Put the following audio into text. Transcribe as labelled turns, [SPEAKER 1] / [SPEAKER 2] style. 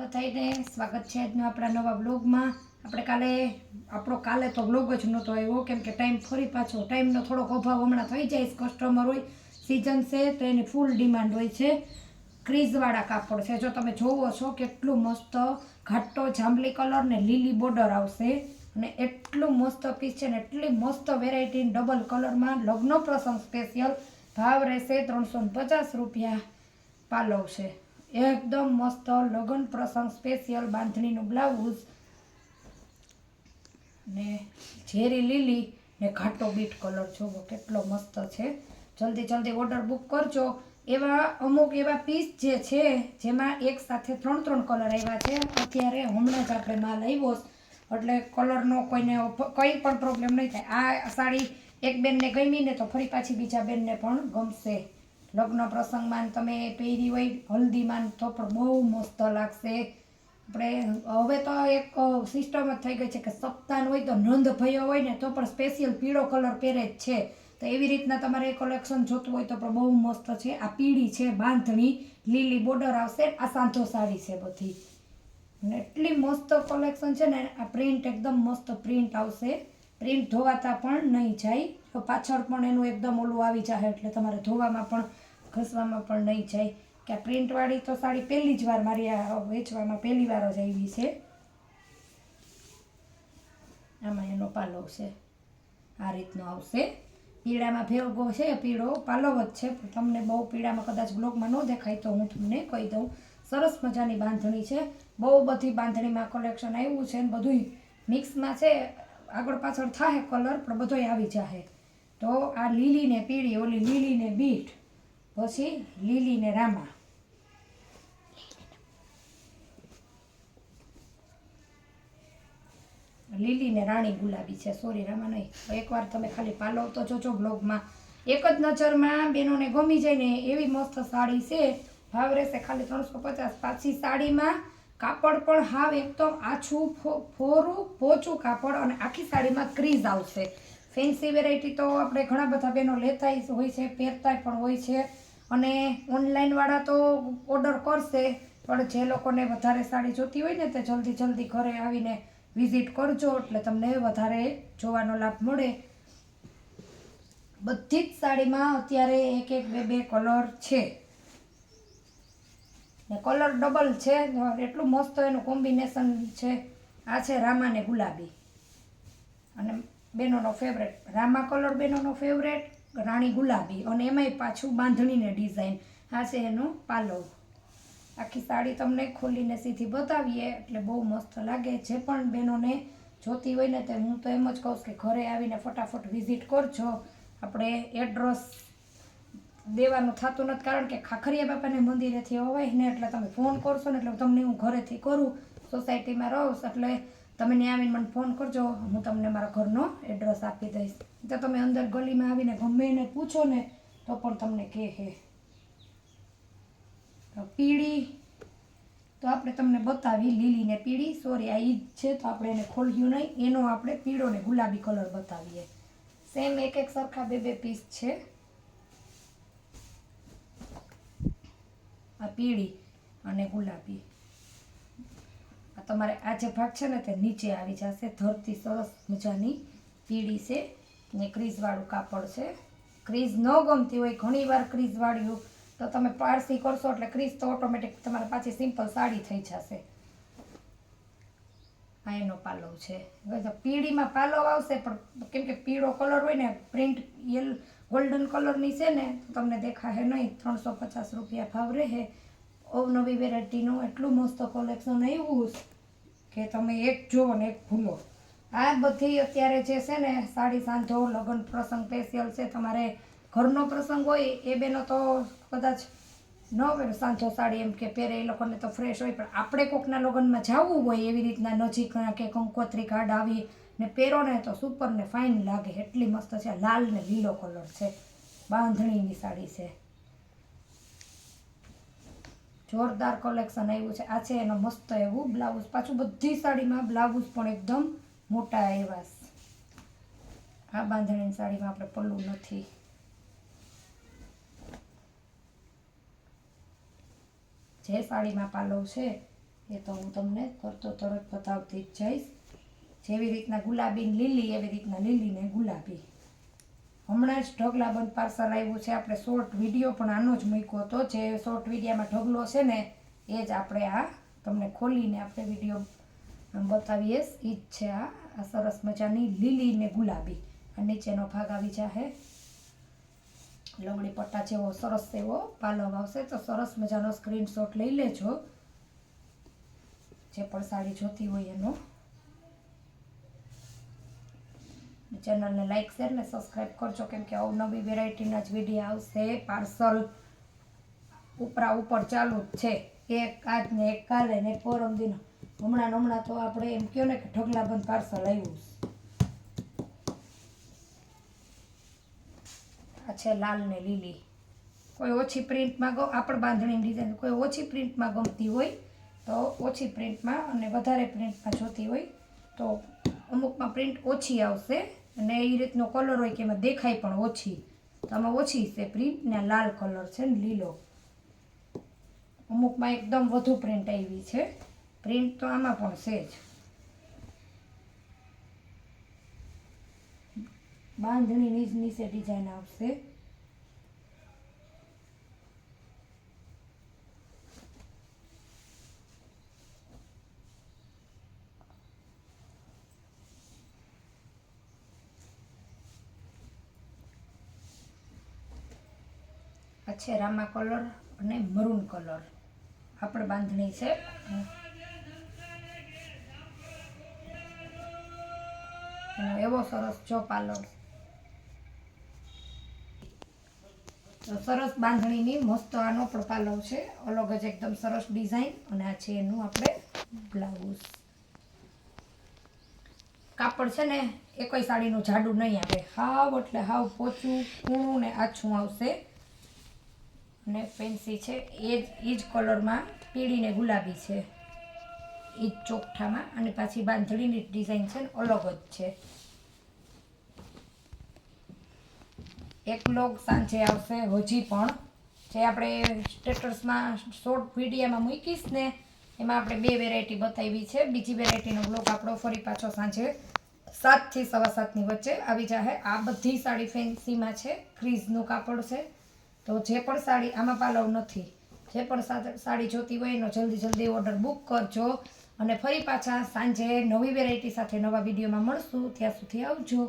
[SPEAKER 1] બધાને સ્વાગત છે આજના આપણા નવા બ્લોગમાં। આપણે કાલે તો બ્લોગ જ નહોતો આવ્યો કેમ કે ટાઈમનો થોડોક અભાવ હમણાં થઈ જાય। કસ્ટમર હોય, સિઝન છે તો એની ફૂલ ડિમાન્ડ હોય છે। ક્રીઝવાળા કાપડ છે, જો તમે જોવો છો કેટલું મસ્ત ઘાટો જાંબલી કલર ને લીલી બોર્ડર આવશે અને એટલું મસ્ત પીસ છે ને એટલી મસ્ત વેરાયટી ડબલ કલરમાં લગ્ન પ્રસંગ સ્પેશિયલ ભાવ રહેશે 350 રૂપિયા। પાલવ છે એકદમ મસ્ત લગ્ન પ્રસંગ સ્પેશિયલ બાંધણીનું બ્લાઉઝ ને ઝેરી લીલી ને ઘાટો બીટ કલર જોવો કેટલો મસ્ત છે। જલ્દી ઓર્ડર બુક કરજો। એવા અમુક એવા પીસ જે છે જેમાં એક સાથે 3 કલર આવ્યા છે। અત્યારે હમણાં જ આપણે માલ આવ્યો એટલે કલરનો કોઈને કંઈ પણ પ્રોબ્લેમ નહીં થાય। આ સાડી એક બેનને ગમી ને તો ફરી પાછી બીજા બેનને પણ ગમશે। લગ્ન પ્રસંગમાં તમે પહેરી હોય, હલ્દીમાં તો પણ બહુ મસ્ત લાગશે। આપણે હવે તો એક સિસ્ટમ જ થઈ ગઈ છે કે સપ્તાહ હોય તો નંદ ભયો હોય ને તો પણ સ્પેશિયલ પીળો કલર પહેરે જ છે। તો એવી રીતના તમારે કલેક્શન જોતું હોય તો પણ બહુ મસ્ત છે। આ પીળી છે બાંધણી, લીલી બોર્ડર આવશે। આ સાંધો સાડી છે બધી અને એટલી મસ્ત કલેક્શન છે ને। આ પ્રિન્ટ એકદમ મસ્ત પ્રિન્ટ આવશે, પ્રિન્ટ ધોવાતા પણ નહીં જાય। તો પાછળ પણ એનું એકદમ ઓલું આવી જાય એટલે તમારે ધોવામાં પણ ઘસવામાં પણ નહીં જાય। કે આ પ્રિન્ટવાળી તો સાડી પહેલી જ વાર મારી આ વેચવામાં પહેલી વાર જ આવી છે। આમાં એનો પાલવ છે આ રીતનો આવશે। પીળામાં ભેગો છે, પીળો પાલવ જ છે પણ તમને બહુ પીળામાં કદાચ બ્લોગમાં ન દેખાય તો હું તમને કહી દઉં। સરસ મજાની બાંધણી છે, બહુ બધી બાંધણીમાં કલેક્શન આવ્યું છે ને બધું મિક્સમાં છે। આગળ પાછળ થાય કલર પણ બધોય આવી જાય। તો આ લીલી ને પીળી, ઓલી લીલી ને બીટ, પછી લીલી ને રામા, લીલી ને રાણી ગુલાબી છે, સોરી રામા નહીં। એકવાર તમે ખાલી પાલવ તો જોજો બ્લોગમાં, એક જ નજરમાં બેનોને ગમી જાય ને એવી મસ્ત સાડી છે। ભાવ રહેશે ખાલી 350। પાછી સાડીમાં કાપડ પણ હાવ એકદમ આછું ફોરું પોચું કાપડ અને આખી સાડીમાં ક્રીઝ આવશે। ફેન્સી વેરાયટી તો આપણે ઘણા બધા બેનો લેતા હોય છે, પહેરતા પણ હોય છે અને ઓનલાઈનવાળા તો ઓર્ડર કરશે પણ જે લોકોને વધારે સાડી જોતી હોય ને તે જલ્દી ઘરે આવીને વિઝિટ કરજો એટલે તમને વધારે જોવાનો લાભ મળે। બધી જ સાડીમાં અત્યારે એક બે કલર છે ને કલર ડબલ છે, એટલું મસ્ત એનું કોમ્બિનેશન છે। આ છે રામા ને ગુલાબી અને બેનોનો ફેવરેટ રામા કલર, બેનોનો ફેવરેટ રાણી ગુલાબી અને એમાંય પાછું બાંધણીને ડિઝાઇન। આ છે એનો પાલવ। આખી સાડી તમને ખોલીને સીધી બતાવીએ એટલે બહુ મસ્ત લાગે। જે પણ બહેનોને જોતી હોય ને તે હું તો એમ જ કહું કે ઘરે આવીને ફટાફટ વિઝિટ કરજો। આપણે એડ્રેસ દેવાનું થતું નથી કારણ કે ખાખરીયા બાપાને મંદિરેથી અવાય ને એટલે તમે ફોન કરશો ને એટલે તમને હું ઘરેથી કરું, સોસાયટીમાં રહું એટલે તમે ત્યાં આવીને મને ફોન કરજો, હું તમને મારા ઘરનો એડ્રેસ આપી દઈશ। તો તમે અંદર ગલીમાં આવીને ગમે એને પૂછો ને તો પણ તમને કહે। પીળી તો આપણે તમને બતાવી, લીલી ને પીળી, સોરી આ ઈજ છે તો આપણે એને ખોલ્યું નહીં, એનો આપણે પીળો ને ગુલાબી કલર બતાવીએ। સેમ એક સરખા બે પીસ છે। આ પીળી અને ગુલાબી, આ તમારે આ જે ભાગ છે ને તે નીચે આવી જશે। ધરતી સરસ મજાની પીળી છે ને ક્રીઝવાળું કાપડ છે। ક્રીઝ ન ગમતી હોય ઘણી વાર ક્રીઝવાળું તો તમે પારસી કરશો એટલે ક્રીઝ તો ઓટોમેટિક તમારે પાછી સિમ્પલ સાડી થઈ જશે। આ એનો પાલવ છે, પીળીમાં પાલવ આવશે પણ કેમ કે પીળો કલર હોય ને પ્રિન્ટ ગોલ્ડન કલરની છે ને તમને દેખાશે નહીં। 350 રૂપિયા ભાવ રહે। અવનવી વેરાયટીનું એટલું મસ્ત કલેક્શન આવ્યું કે તમે એક જુઓ ને એક ભૂલો। આ બધી અત્યારે જે છે ને સાડી સાંધો લગ્ન પ્રસંગ સ્પેશિયલ છે। તમારે ઘરનો પ્રસંગ હોય એ બેનો તો કદાચ ન હોય સાંધો સાડી એમ કે પહેરે, એ લોકોને તો ફ્રેશ હોય પણ આપણે કોકના લગ્નમાં જવું હોય એવી રીતના નજીકના કે કંકોત્રી કાર્ડ આવી ને પહેરો ને તો સુપર ને ફાઇન લાગે। એટલી મસ્ત છે। લાલ ને લીલો કલર છે, બાંધણીની સાડી છે, જોરદાર કલેક્શન આવ્યું છે। આ છે એનો મસ્ત એવું બ્લાઉઝ, પાછું બધી સાડીમાં બ્લાઉઝ પણ એકદમ મોટા આવ્યા। આ બાંધણીની સાડીમાં આપણે પલ્લું નથી। જે સાડીમાં પાલવ છે એ તો હું તમને કરતો તરત બતાવતી જ જઈશ. જેવી રીતના ગુલાબી લીલી એવી રીતના લીલી ને ગુલાબી. હમણાં જ ઢગલાબંધ પાર્સલ આવ્યું છે. આપણે શોર્ટ વિડીયો પણ આનો જ મૂક્યો હતો. જે શોર્ટ વિડીયામાં ઢગલો છે ને એ જ આપણે આ તમને ખોલીને આપણે વિડીયો બતાવીએ. એ જ છે આ સરસ મજાની લીલી ને ગુલાબી. આ નીચેનો ભાગ આવી જશે લંગડી પટ્ટા જેવો સરસ એવો પાલવ આવશે. તો સરસ મજાનો સ્ક્રીનશોટ લઈ લેજો જે પણ સાડી જોતી હોય એનો. ચેનલને લાઈક શેર ને સબસ્ક્રાઈબ કરજો, કેમ કે અવનવી વેરાયટીના જ વિડીયો આવશે. પાર્સલ ઉપરા ઉપર ચાલુ જ છે. એક આજ ને એક કાલે ને એક પરમ દિન. હમણાં તો આપણે એમ કહો ને કે ઢગલાબંધ પાર્સલ આવ્યું. આ છે લાલ ને લીલી. કોઈ ઓછી પ્રિન્ટમાં આપણે બાંધણીની ડિઝાઇન કોઈ ઓછી પ્રિન્ટમાં ગમતી હોય તો ઓછી પ્રિન્ટમાં, અને વધારે પ્રિન્ટમાં જોતી હોય તો અમુકમાં પ્રિન્ટ ઓછી આવશે અને એ રીતનો કલર હોય કે એમાં દેખાય પણ ઓછી. તો આમાં ઓછી છે પ્રિન્ટ ને લાલ કલર છે ને લીલો. અમુકમાં એકદમ વધુ પ્રિન્ટ આવી છે. પ્રિન્ટ તો આમાં પણ છે જ. બાંધણીની જ નીચે ડિઝાઇન આવશે. આ છે રામા કલર અને મરૂન કલર. આપણે બાંધણી છે. એવો સરસ જો પાલવ સરસ બાંધણીની મસ્ત આનો પણ પાલવ છે. અલગ જ એકદમ સરસ ડિઝાઇન. અને આ છે એનું આપણે બ્લાઉઝ. કાપડ છે ને એકોય સાડીનું જાડું નહીં આવે. હાવ એટલે હાવ પોચું કૂણું ને આછું આવશે. અને ફેન્સી છે એ જ કલરમાં પીળી ને ગુલાબી છે. એ જ ચોકઠામાં. અને પાછી બાંધણીની ડિઝાઇન છે ને અલગ જ છે. એક લોગ સાંજે આવશે હજી પણ. જે આપણે સ્ટેટસમાં શોર્ટ વિડીયોમાં મૂકીશ ને એમાં આપણે 2 વેરાયટી બતાવી છે. બીજી વેરાયટીનો બ્લોગ આપણો ફરી પાછો સાંજે 7 થી 7:15 વચ્ચે આવી જશે. આ બધી સાડી ફેન્સીમાં છે. ક્રીઝનું કાપડ છે. તો જે પણ સાડી આમાં પાલવ નથી, જે પણ સાડી જોતી હોય એનો જલ્દી ઓર્ડર બુક કરજો. અને ફરી પાછા સાંજે નવી વેરાયટી સાથે નવા વિડીયોમાં મળશું. ત્યાં સુધી આવજો.